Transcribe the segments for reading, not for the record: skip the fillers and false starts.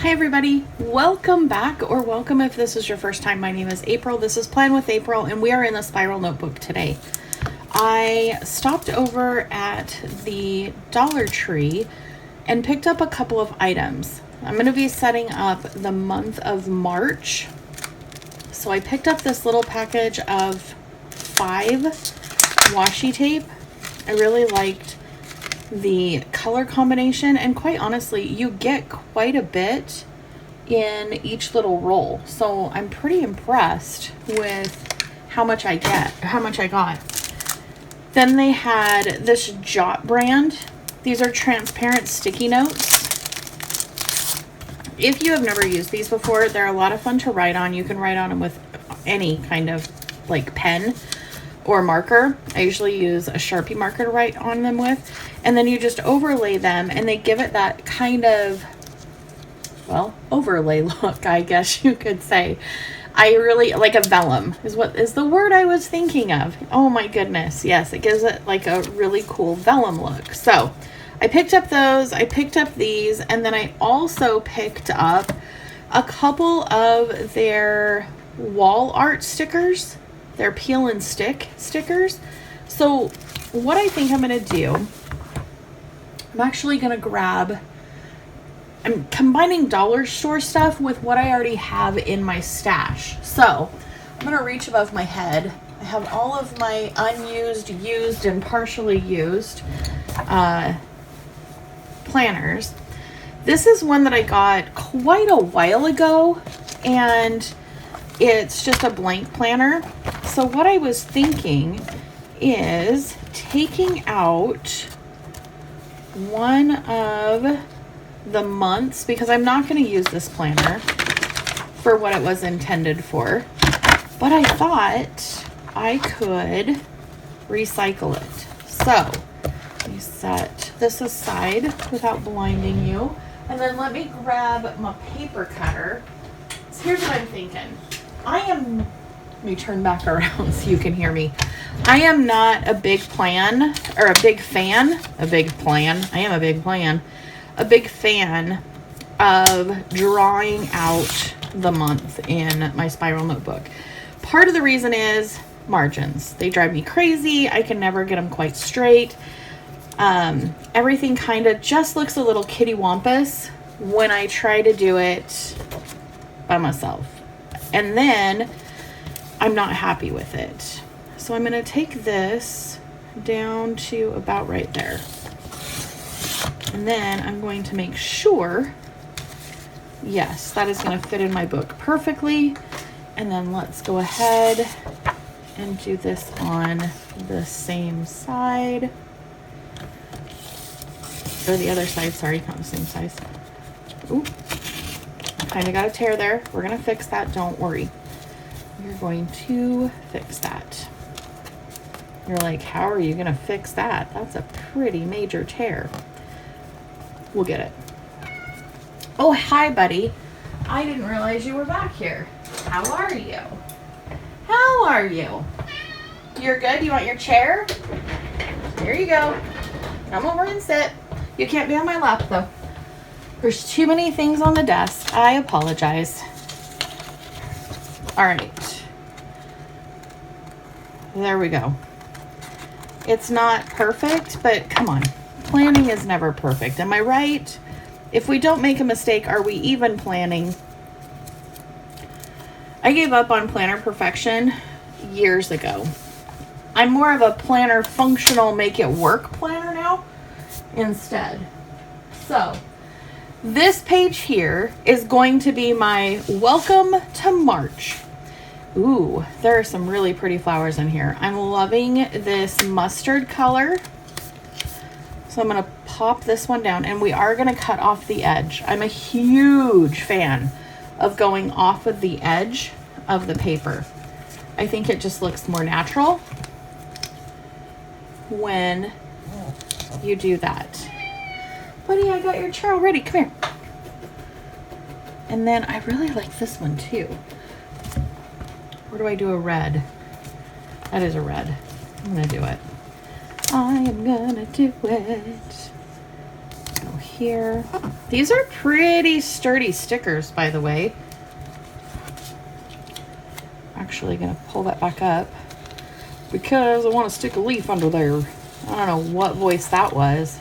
Hi everybody, welcome back, or welcome if this is your first time. My name is April. This is Plan with April, and we are in the spiral notebook today. I stopped over at the Dollar Tree and picked up a couple of items. I'm going to be setting up the month of March. So I picked up this little package of 5 washi tape. I really liked the color combination, and quite honestly, you get quite a bit in each little roll. So I'm pretty impressed with how much I got. Then they had this Jot brand. These are transparent sticky notes. If you have never used these before, they're a lot of fun to write on. You can write on them with any kind of like pen or marker. I usually use a Sharpie marker to write on them with. And then you just overlay them, and they give it that kind of, well, overlay look, I guess you could say. I really like a vellum is the word I was thinking of. Oh my goodness. Yes, it gives it like a really cool vellum look. So I picked up those, I picked up these, and then I also picked up a couple of their wall art stickers. They're peel and stick stickers. So what I think I'm going to do, I'm actually going to I'm combining dollar store stuff with what I already have in my stash. So I'm going to reach above my head. I have all of my unused, used, and partially used planners. This is one that I got quite a while ago, and it's just a blank planner. So what I was thinking is taking out one of the months, because I'm not going to use this planner for what it was intended for, but I thought I could recycle it. So let me set this aside without blinding you, and then let me grab my paper cutter. So here's what I'm thinking. Let me turn back around so you can hear me. I am not a big fan of drawing out the month in my spiral notebook. Part of the reason is margins. They drive me crazy. I can never get them quite straight. Everything kind of just looks a little kittywampus when I try to do it by myself. And then I'm not happy with it. So I'm going to take this down to about right there. And then I'm going to make sure, yes, that is going to fit in my book perfectly. And then let's go ahead and do this on the same side. Or the other side, sorry, not the same size. Ooh, kind of got a tear there. We're going to fix that, don't worry. We're going to fix that. You're like, how are you going to fix that? That's a pretty major tear. We'll get it. Oh, hi, buddy. I didn't realize you were back here. How are you? How are you? You're good? You want your chair? Here you go. Come over and sit. You can't be on my lap, though. There's too many things on the desk. I apologize. All right. There we go. It's not perfect, but come on. Planning is never perfect. Am I right? If we don't make a mistake, are we even planning? I gave up on planner perfection years ago. I'm more of a planner functional, make it work planner now instead. So this page here is going to be my welcome to March. Ooh, there are some really pretty flowers in here. I'm loving this mustard color. So I'm going to pop this one down, and we are going to cut off the edge. I'm a huge fan of going off of the edge of the paper. I think it just looks more natural when you do that. Buddy, I got your chair already. Come here. And then I really like this one too. Where do I do a red? That is a red. I'm going to do it. I am gonna do it. Go here. These are pretty sturdy stickers, by the way. Actually gonna pull that back up because I want to stick a leaf under there. I don't know what voice that was.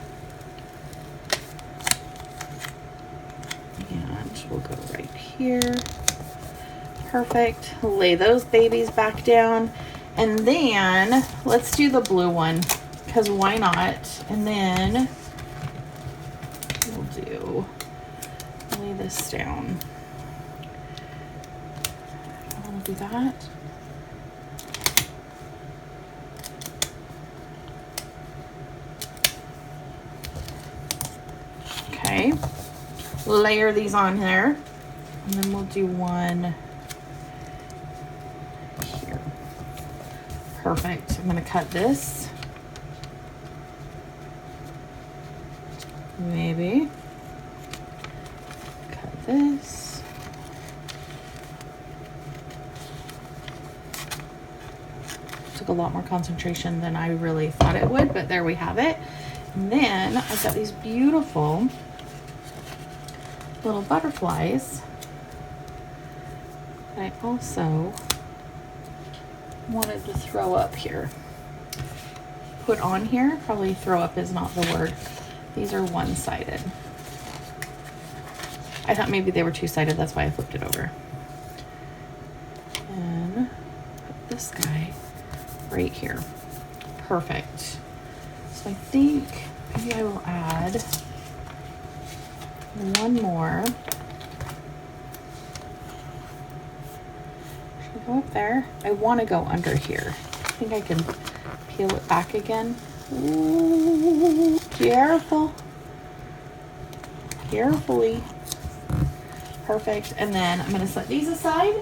And we'll go right here. Perfect. Lay those babies back down. And then let's do the blue one, because why not? And then we'll lay this down. I want to do that. Okay. Layer these on there. And then we'll do one here. Perfect. I'm going to cut this. Maybe. Cut this. Took a lot more concentration than I really thought it would, but there we have it. And then I've got these beautiful little butterflies. I also wanted to throw up here. Put on here, probably throw up is not the word. These are one-sided. I thought maybe they were two-sided, that's why I flipped it over. And put this guy right here. Perfect. So I think maybe I will add one more. Should I go up there? I want to go under here. I think I can peel it back again. Ooh, careful. Carefully. Perfect. And then I'm going to set these aside,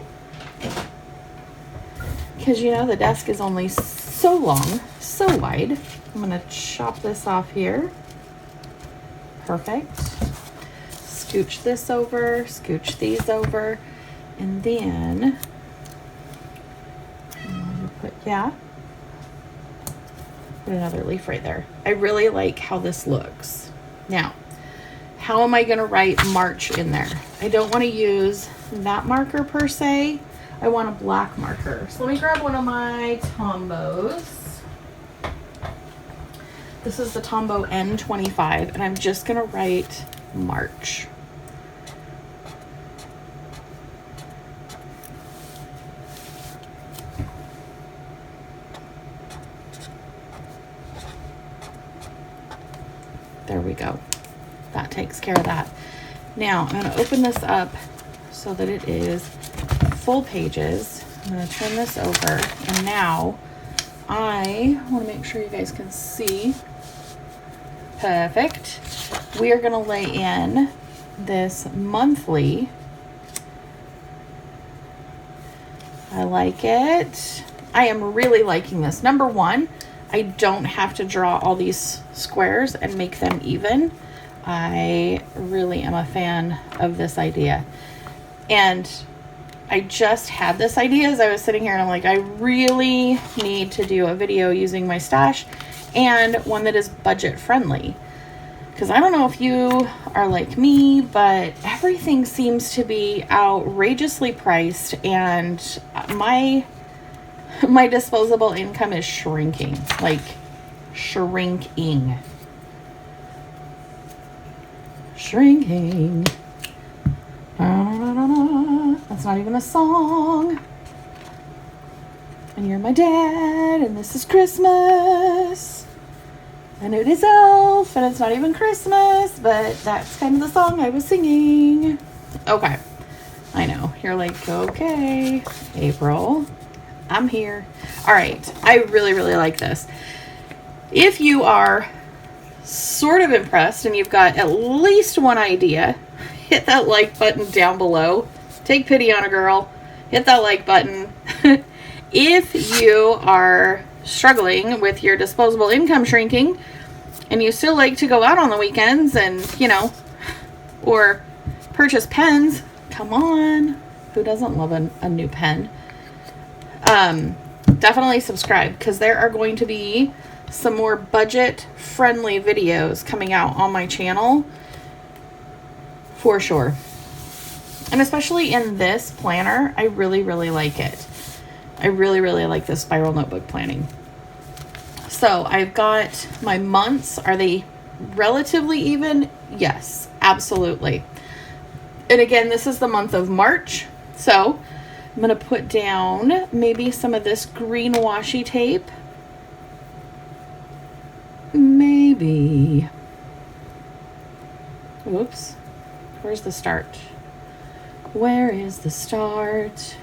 because you know the desk is only so long, so wide. I'm going to chop this off here. Perfect. Scooch this over, scooch these over, and then put another leaf right there. I really like how this looks. Now, how am I going to write March in there? I don't want to use that marker per se. I want a black marker. So let me grab one of my Tombos. This is the Tombow N25, and I'm just going to write March. There we go. That takes care of that. Now I'm going to open this up so that it is full pages. I'm going to turn this over, and now I want to make sure you guys can see. Perfect. We are going to lay in this monthly. I like it. I am really liking this. Number one, I don't have to draw all these squares and make them even. I really am a fan of this idea. And I just had this idea as I was sitting here, and I'm like, I really need to do a video using my stash, and one that is budget friendly. Because I don't know if you are like me, but everything seems to be outrageously priced, and my disposable income is shrinking, like shrinking. That's not even a song. And you're my dad, and this is Christmas. And it is Elf, and it's not even Christmas, but that's kind of the song I was singing. Okay. I know. You're like, okay, April, I'm here. All right. I really, really like this. If you are sort of impressed and you've got at least one idea, hit that like button down below. Take pity on a girl. Hit that like button. If you are struggling with your disposable income shrinking and you still like to go out on the weekends and, you know, or purchase pens, come on. Who doesn't love a new pen? Definitely subscribe, because there are going to be some more budget friendly videos coming out on my channel. for sure. And especially in this planner, I really, really like it. I really, really like this spiral notebook planning. So I've got my months. Are they relatively even? Yes, absolutely. And again, this is the month of March. So I'm going to put down maybe some of this green washi tape. Maybe. Whoops. Where's the start? Where is the start?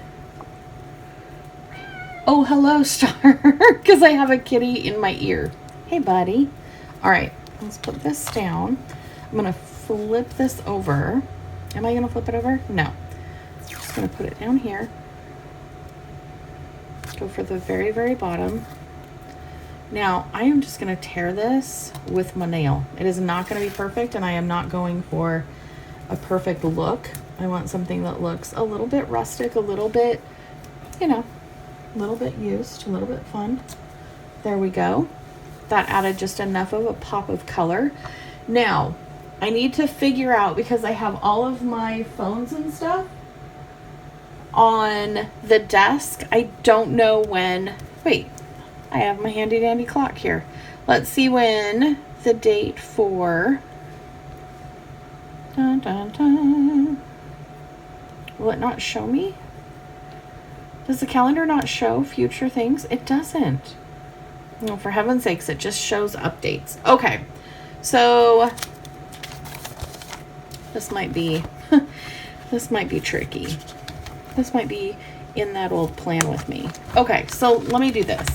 Oh, hello, Star, because I have a kitty in my ear. Hey, buddy. All right, let's put this down. I'm going to flip this over. Am I going to flip it over? No. I'm just going to put it down here. Go for the very, very bottom. Now, I am just going to tear this with my nail. It is not going to be perfect, and I am not going for a perfect look. I want something that looks a little bit rustic, a little bit, you know, a little bit used, a little bit fun. There we go. That added just enough of a pop of color. Now, I need to figure out, because I have all of my phones and stuff on the desk. I don't know when. Wait, I have my handy dandy clock here. Let's see when the date for. Dun, dun, dun. Will it not show me? Does the calendar not show future things? It doesn't. No, for heaven's sakes, it just shows updates. Okay, so this might be this might be tricky. This might be in that old plan with me. Okay, so let me do this.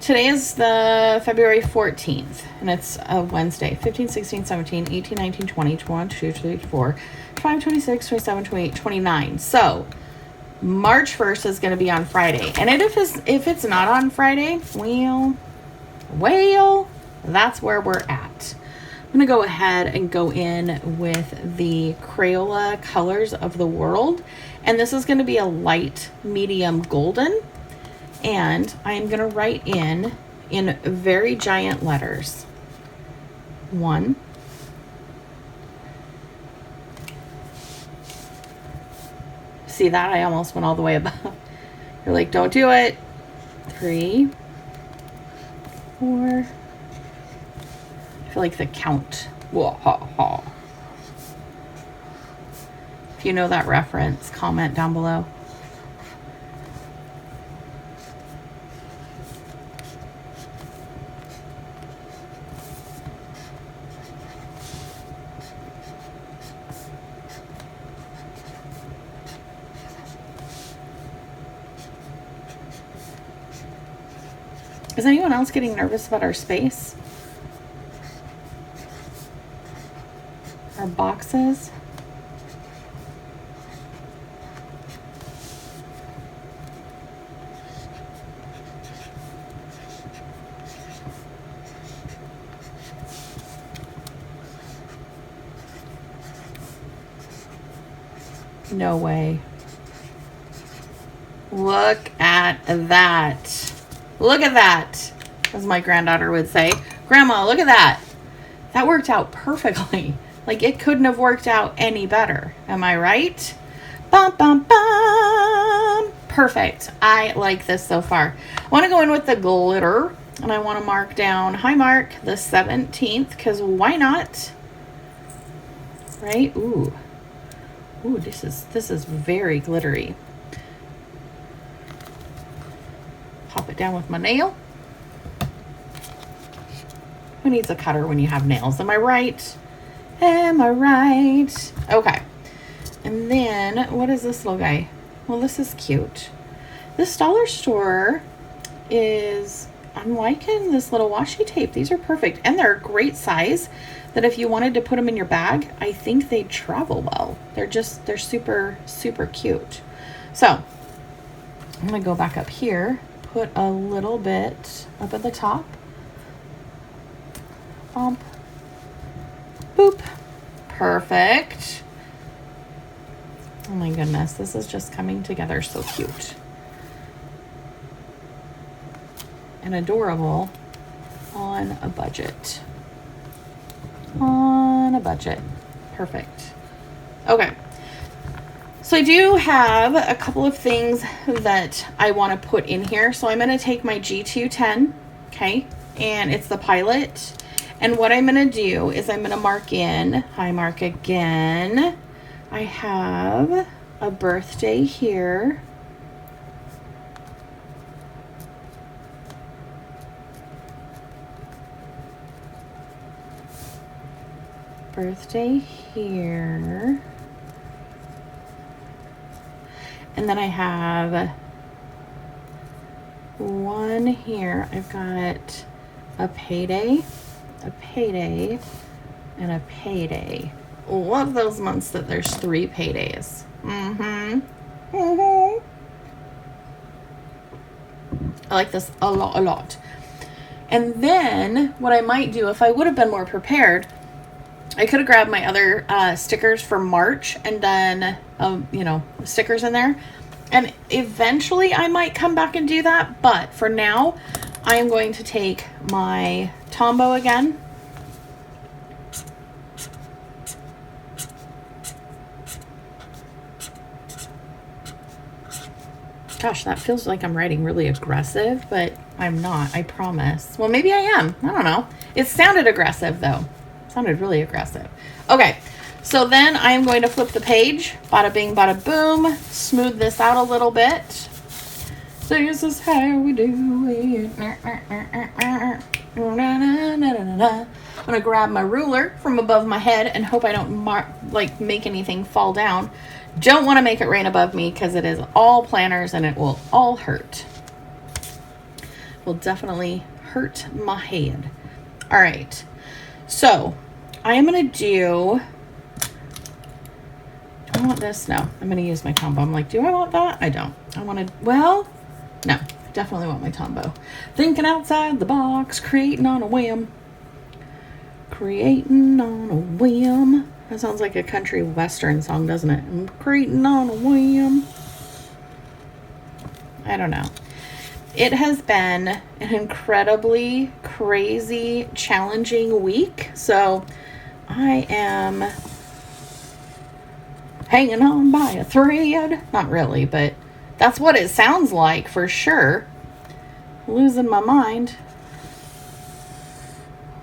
Today is the February 14th, and it's a Wednesday. 15, 16, 17, 18, 19, 20, 21, 22, 23, 24, 25, 26, 27, 28, 29. So March 1st is going to be on Friday. And if it's not on Friday, well, that's where we're at. I'm going to go ahead and go in with the Crayola Colors of the World. And this is going to be a light, medium golden. And I'm going to write in very giant letters. 1. See that? I almost went all the way above. You're like, don't do it. 3, 4. I feel like the count. If you know that reference, comment down below. Is anyone else getting nervous about our space? Our boxes? No way. Look at that. Look at that, as my granddaughter would say. Grandma, look at that. That worked out perfectly. Like, it couldn't have worked out any better. Am I right? Bum, bum, bum. Perfect. I like this so far. I want to go in with the glitter, and I want to mark down, hi Mark, the 17th, because why not? Right? Ooh, this is very glittery. Pop it down with my nail. Who needs a cutter when you have nails? Am I right? Am I right? Okay. And then, what is this little guy? Well, this is cute. This dollar store is, I'm liking this little washi tape. These are perfect. And they're a great size that if you wanted to put them in your bag, I think they'd travel well. They're super, super cute. So, I'm going to go back up here. Put a little bit up at the top. Bump. Boop. Perfect. Oh my goodness, this is just coming together so cute. And adorable on a budget. On a budget. Perfect. Okay. So I do have a couple of things that I want to put in here. So I'm going to take my G210, okay, and it's the Pilot. And what I'm going to do is I'm going to mark in, I mark again. I have a birthday here. Birthday here. And then I have one here. I've got a payday, and a payday. Love those months that there's 3 paydays. I like this a lot. And then what I might do, if I would have been more prepared, I could have grabbed my other stickers for March and done, stickers in there. And eventually I might come back and do that. But for now, I am going to take my Tombow again. Gosh, that feels like I'm writing really aggressive, but I'm not, I promise. Well, maybe I am. I don't know. It sounded aggressive, though. Sounded really aggressive. Okay, so then I am going to flip the page. Bada bing, bada boom. Smooth this out a little bit. This is how we do it. I'm going to grab my ruler from above my head and hope I don't make anything fall down. Don't want to make it rain above me because it is all planners and it will all hurt. Will definitely hurt my head. All right. So I am going to do I want this? No, I'm going to use my Tombow. I'm like, do I want that? I don't. I want to, well, no, definitely want my Tombow. Thinking outside the box, creating on a whim. Creating on a whim. That sounds like a country western song, doesn't it? I'm creating on a whim. I don't know. It has been an incredibly crazy, challenging week. So I am hanging on by a thread. Not really, but that's what it sounds like for sure. Losing my mind.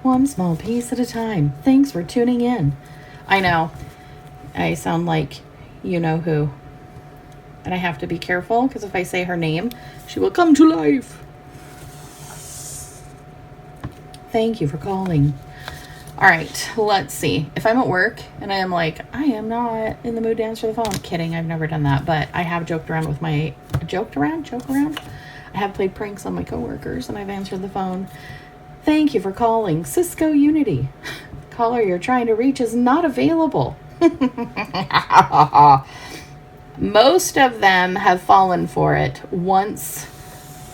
One small piece at a time. Thanks for tuning in. I know. I sound like you know who. And I have to be careful because if I say her name, she will come to life. Thank you for calling. All right, let's see. If I'm at work and I am like, I am not in the mood to answer the phone. I'm kidding. I've never done that, but I have joked around with my joke around. I have played pranks on my coworkers and I've answered the phone. Thank you for calling Cisco Unity. Caller you're trying to reach is not available. Most of them have fallen for it once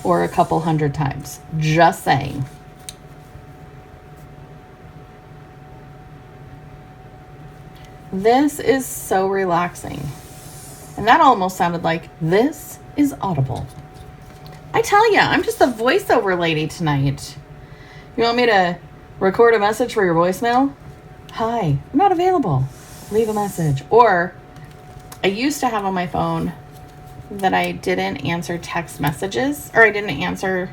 or a couple hundred times. Just saying. This is so relaxing. And that almost sounded like this is audible. I tell ya, I'm just a voiceover lady tonight. You want me to record a message for your voicemail? Hi, I'm not available. Leave a message. Or I used to have on my phone that I didn't answer text messages, or I didn't answer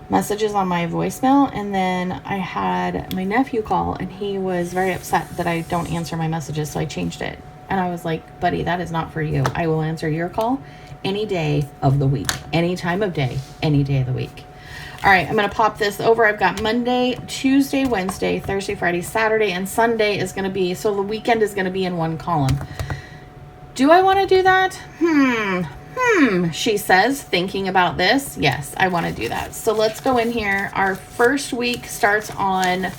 messages on my voicemail, and then I had my nephew call and he was very upset that I don't answer my messages, so I changed it. And I was like, buddy, that is not for you. I will answer your call any day of the week, any time of day, any day of the week. All right, I'm going to pop this over. I've got Monday, Tuesday, Wednesday, Thursday, Friday, Saturday, and Sunday is going to be, so the weekend is going to be in one column. Do I want to do that? She says, thinking about this. Yes, I want to do that. So let's go in here. Our first week starts on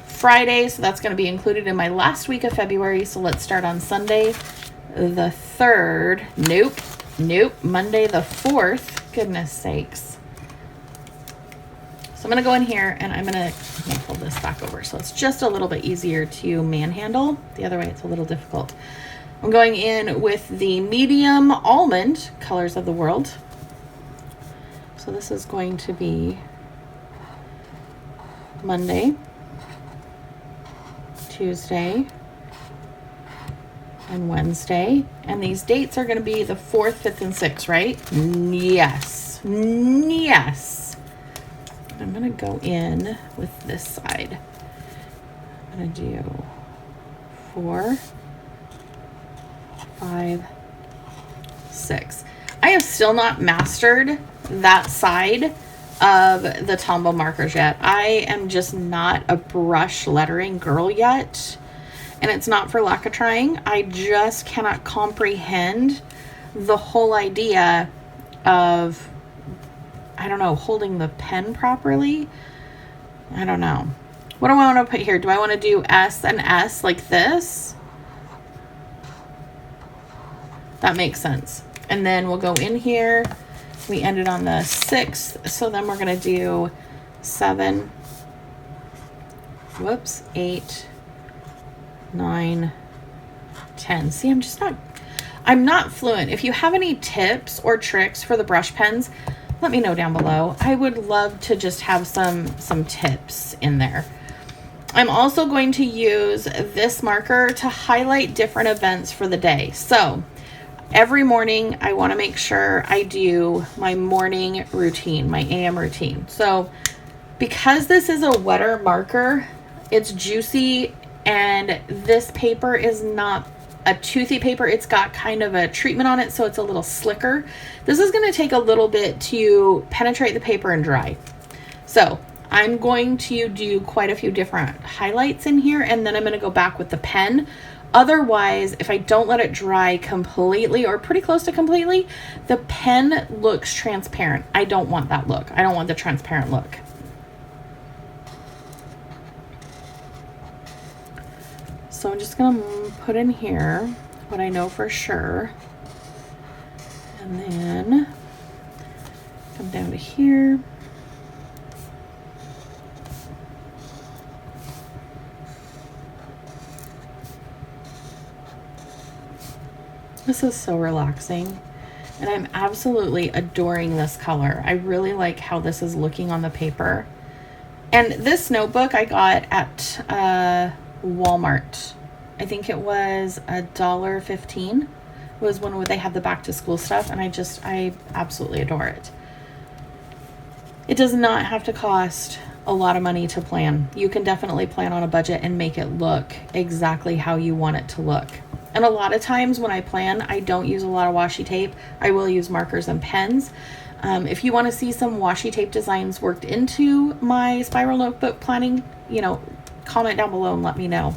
Friday, so that's going to be included in my last week of February. So let's start on Sunday the 3rd. Nope. Monday the 4th. Goodness sakes. So I'm going to go in here and I'm going to pull this back over. So it's just a little bit easier to manhandle. The other way, it's a little difficult. I'm going in with the medium almond colors of the world. So this is going to be Monday, Tuesday, and Wednesday. And these dates are going to be the 4th, 5th, and 6th, right? Yes. Yes. I'm going to go in with this side. I'm going to do 4, 5, 6. I have still not mastered that side of the Tombow markers yet. I am just not a brush lettering girl yet. And it's not for lack of trying. I just cannot comprehend the whole idea of, I don't know, holding the pen properly. I don't know. What do I want to put here? Do I want to do S and S like this? That makes sense. And then we'll go in here. We ended on the 6th. So then we're going to do 7, 8, 9, 10. See, I'm not fluent. If you have any tips or tricks for the brush pens, let me know down below. I would love to just have some tips in there. I'm also going to use this marker to highlight different events for the day. So every morning I want to make sure I do my morning routine, my AM routine. So because this is a wetter marker, it's juicy, and this paper is not a toothy paper. It's got kind of a treatment on it, so it's a little slicker. This is going to take a little bit to penetrate the paper and dry. So I'm going to do quite a few different highlights in here, and then I'm going to go back with the pen. Otherwise, if I don't let it dry completely or pretty close to completely, the pen looks transparent. I don't want that look. I don't want the transparent look. So I'm just going to put in here what I know for sure. And then come down to here. This is so relaxing. And I'm absolutely adoring this color. I really like how this is looking on the paper. And this notebook I got at Walmart. I think it was $1.15 was when they had the back to school stuff, and I absolutely adore it. It does not have to cost a lot of money to plan. You can definitely plan on a budget and make it look exactly how you want it to look. And a lot of times when I plan, I don't use a lot of washi tape. I will use markers and pens. If you want to see some washi tape designs worked into my spiral notebook planning, comment down below and let me know.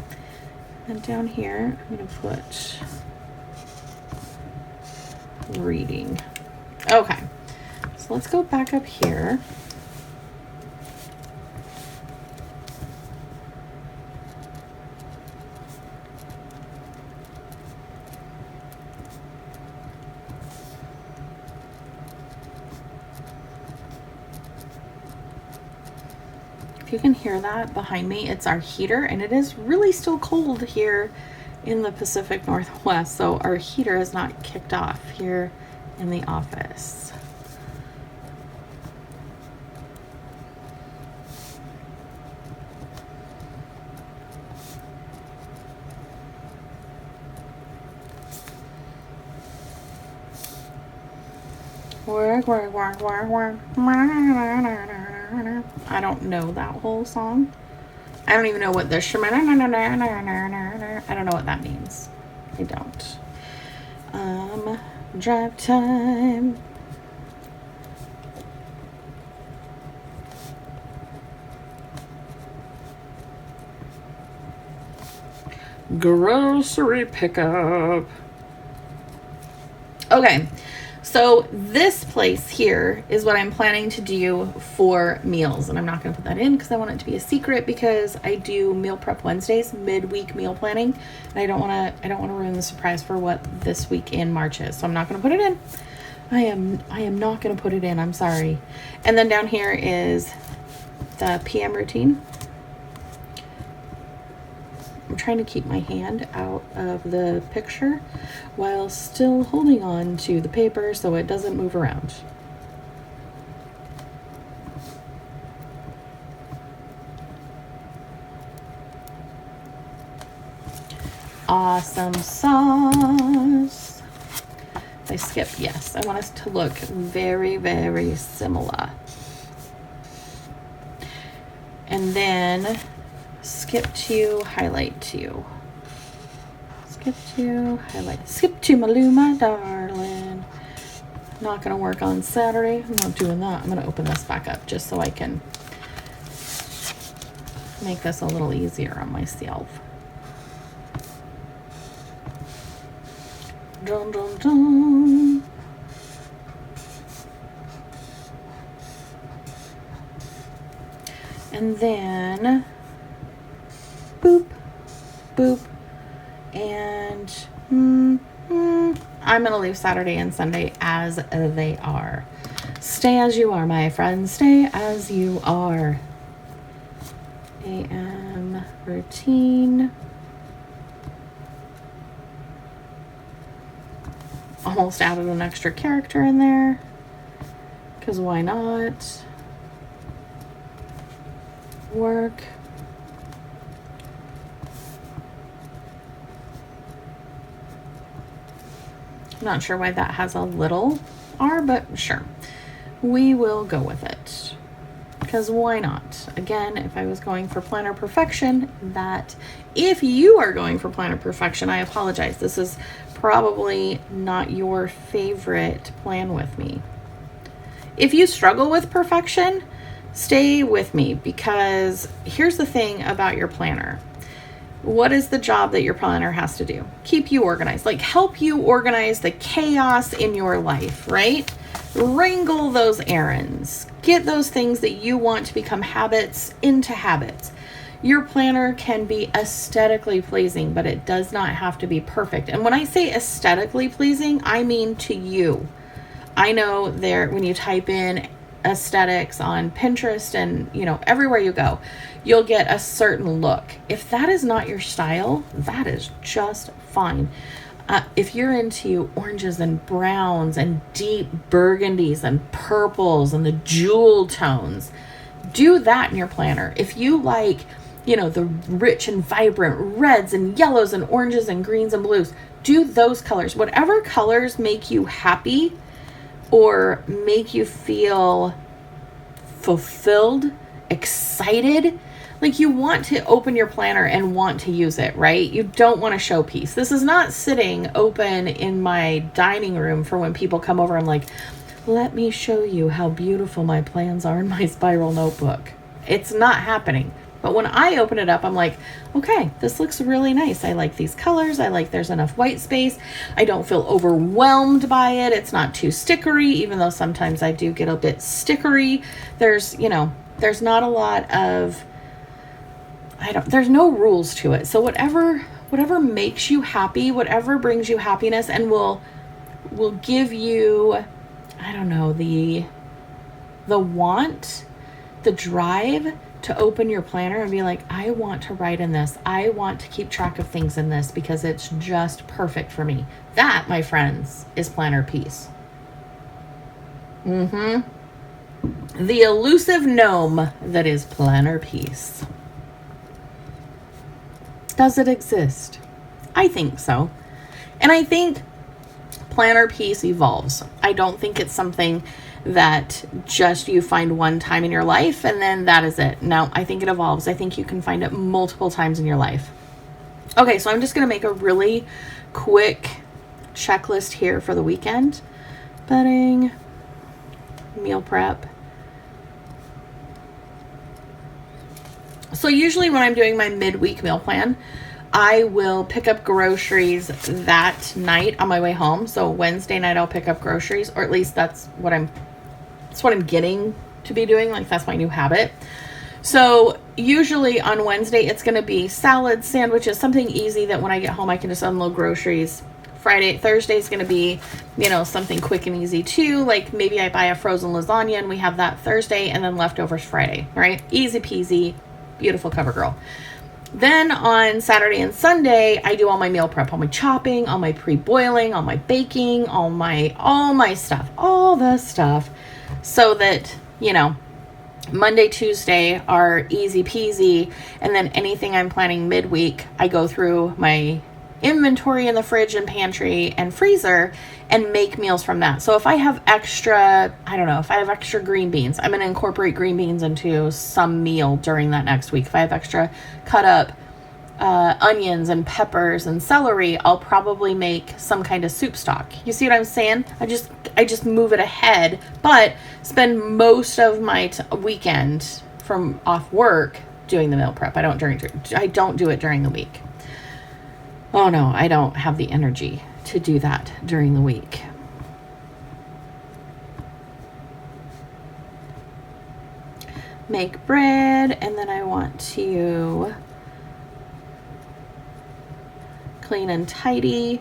And down here, I'm going to put reading. Okay, so let's go back up here. If you can hear that behind me, it's our heater, and it is really still cold here in the Pacific Northwest, so our heater is not kicked off here in the office. Work, work, work, work, work. I don't know that whole song. I don't even know what the I don't know what that means. I don't. Drive time. Grocery pickup. Okay. So this place here is what I'm planning to do for meals, and I'm not going to put that in because I want it to be a secret, because I do meal prep Wednesdays, midweek meal planning, and I don't want to ruin the surprise for what this week in March is. So I'm not going to put it in. I am not going to put it in. I'm sorry. And then down here is the PM routine. I'm trying to keep my hand out of the picture while still holding on to the paper so it doesn't move around. awesome sauce. Did I skip? Yes. I want us to look very, very similar. And then skip to highlight to. Skip to highlight. Skip to Maluma, darling. Not going to work on Saturday. I'm not doing that. I'm going to open this back up just so I can make this a little easier on myself. Dun, dun, dun. And then boop, boop, and I'm going to leave Saturday and Sunday as they are. Stay as you are, my friends. Stay as you are. AM routine. Almost added an extra character in there, because why not? Work. Not sure why that has a little R, but sure. We will go with it. Because why not? Again, if I was going for planner perfection, if you are going for planner perfection, I apologize. This is probably not your favorite plan with me. If you struggle with perfection, stay with me, because here's the thing about your planner. What is the job that your planner has to do? Keep you organized, like help you organize the chaos in your life, right? Wrangle those errands. Get those things that you want to become habits into habits. Your planner can be aesthetically pleasing, but it does not have to be perfect. And when I say aesthetically pleasing, I mean to you. I know when you type in aesthetics on Pinterest and, everywhere you go, you'll get a certain look. If that is not your style, that is just fine. If you're into oranges and browns and deep burgundies and purples and the jewel tones, do that in your planner. If you like, the rich and vibrant reds and yellows and oranges and greens and blues, do those colors. Whatever colors make you happy or make you feel fulfilled, excited, like you want to open your planner and want to use it, right? You don't want a showpiece. This is not sitting open in my dining room for when people come over. I'm like, let me show you how beautiful my plans are in my spiral notebook. It's not happening. But when I open it up, I'm like, okay, this looks really nice. I like these colors. I like there's enough white space. I don't feel overwhelmed by it. It's not too stickery, even though sometimes I do get a bit stickery. There's not a lot of, there's no rules to it. So whatever makes you happy, whatever brings you happiness and will give you, the want, the drive to open your planner and be like, I want to write in this. I want to keep track of things in this because it's just perfect for me. That, my friends, is planner peace. The elusive gnome that is planner peace. Does it exist? I think so. And I think planner peace evolves. I don't think it's something that just you find one time in your life and then that is it. No, I think it evolves. I think you can find it multiple times in your life. Okay, so I'm just going to make a really quick checklist here for the weekend. Bedding, meal prep. So usually when I'm doing my midweek meal plan, I will pick up groceries that night on my way home. So Wednesday night I'll pick up groceries, or at least that's what I'm getting to be doing. Like that's my new habit. So usually on Wednesday it's going to be salads, sandwiches, something easy that when I get home I can just unload groceries. Thursday is going to be, something quick and easy too. Like maybe I buy a frozen lasagna and we have that Thursday and then leftovers Friday, right? Easy peasy, beautiful cover girl. Then on Saturday and Sunday, I do all my meal prep, all my chopping, all my pre-boiling, all my baking, all my stuff, all the stuff, so that, Monday, Tuesday are easy peasy. And then anything I'm planning midweek, I go through my inventory in the fridge and pantry and freezer and make meals from that. So if I have extra, I don't know, if I have extra green beans, I'm going to incorporate green beans into some meal during that next week. If I have extra cut up onions and peppers and celery, I'll probably make some kind of soup stock. You see what I'm saying? I just move it ahead, but spend most of my weekend from off work doing the meal prep. I don't do it during the week. Oh no, I don't have the energy to do that during the week. Make bread, and then I want to clean and tidy.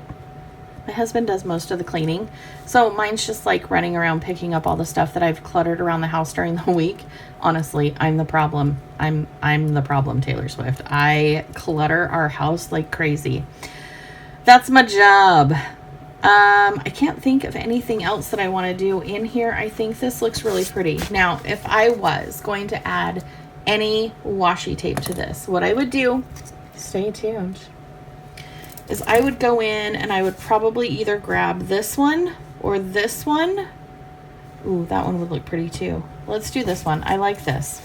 My husband does most of the cleaning, so mine's just like running around picking up all the stuff that I've cluttered around the house during the week. Honestly, I'm the problem. I'm the problem, Taylor Swift. I clutter our house like crazy. That's my job. I can't think of anything else that I want to do in here. I think this looks really pretty. Now, if I was going to add any washi tape to this, what I would do, stay tuned, is I would go in and I would probably either grab this one or this one. Ooh, that one would look pretty too. Let's do this one. I like this.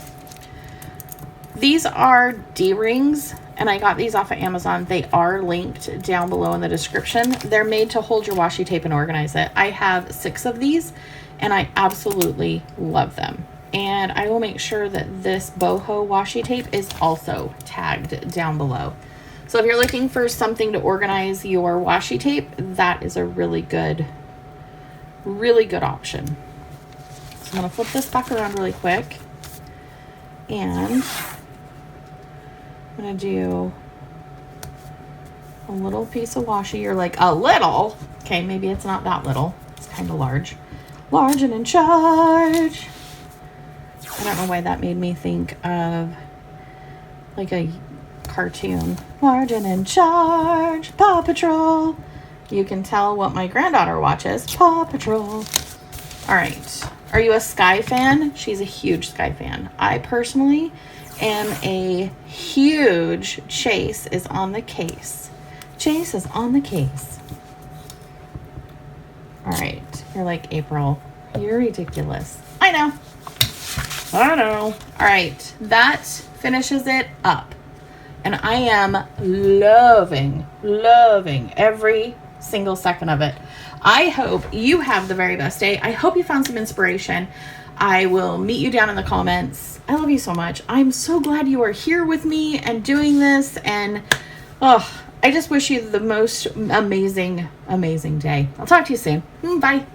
These are D-rings, and I got these off of Amazon. They are linked down below in the description. They're made to hold your washi tape and organize it. I have 6 of these, and I absolutely love them. And I will make sure that this boho washi tape is also tagged down below. So if you're looking for something to organize your washi tape, that is a really good option. So I'm going to flip this back around really quick. And I'm going to do a little piece of washi. You're like, a little? Okay, maybe it's not that little. It's kind of large. Large and in charge. I don't know why that made me think of like a cartoon. Large and in charge. Paw Patrol. You can tell what my granddaughter watches. Paw Patrol. All right. Are you a Sky fan? She's a huge Sky fan. I personally am a huge Chase is on the case. Chase is on the case. All right. You're like, April, you're ridiculous. I know. All right. That finishes it up. And I am loving every single second of it. I hope you have the very best day. I hope you found some inspiration. I will meet you down in the comments. I love you so much. I'm so glad you are here with me and doing this. And I just wish you the most amazing day. I'll talk to you soon. Bye.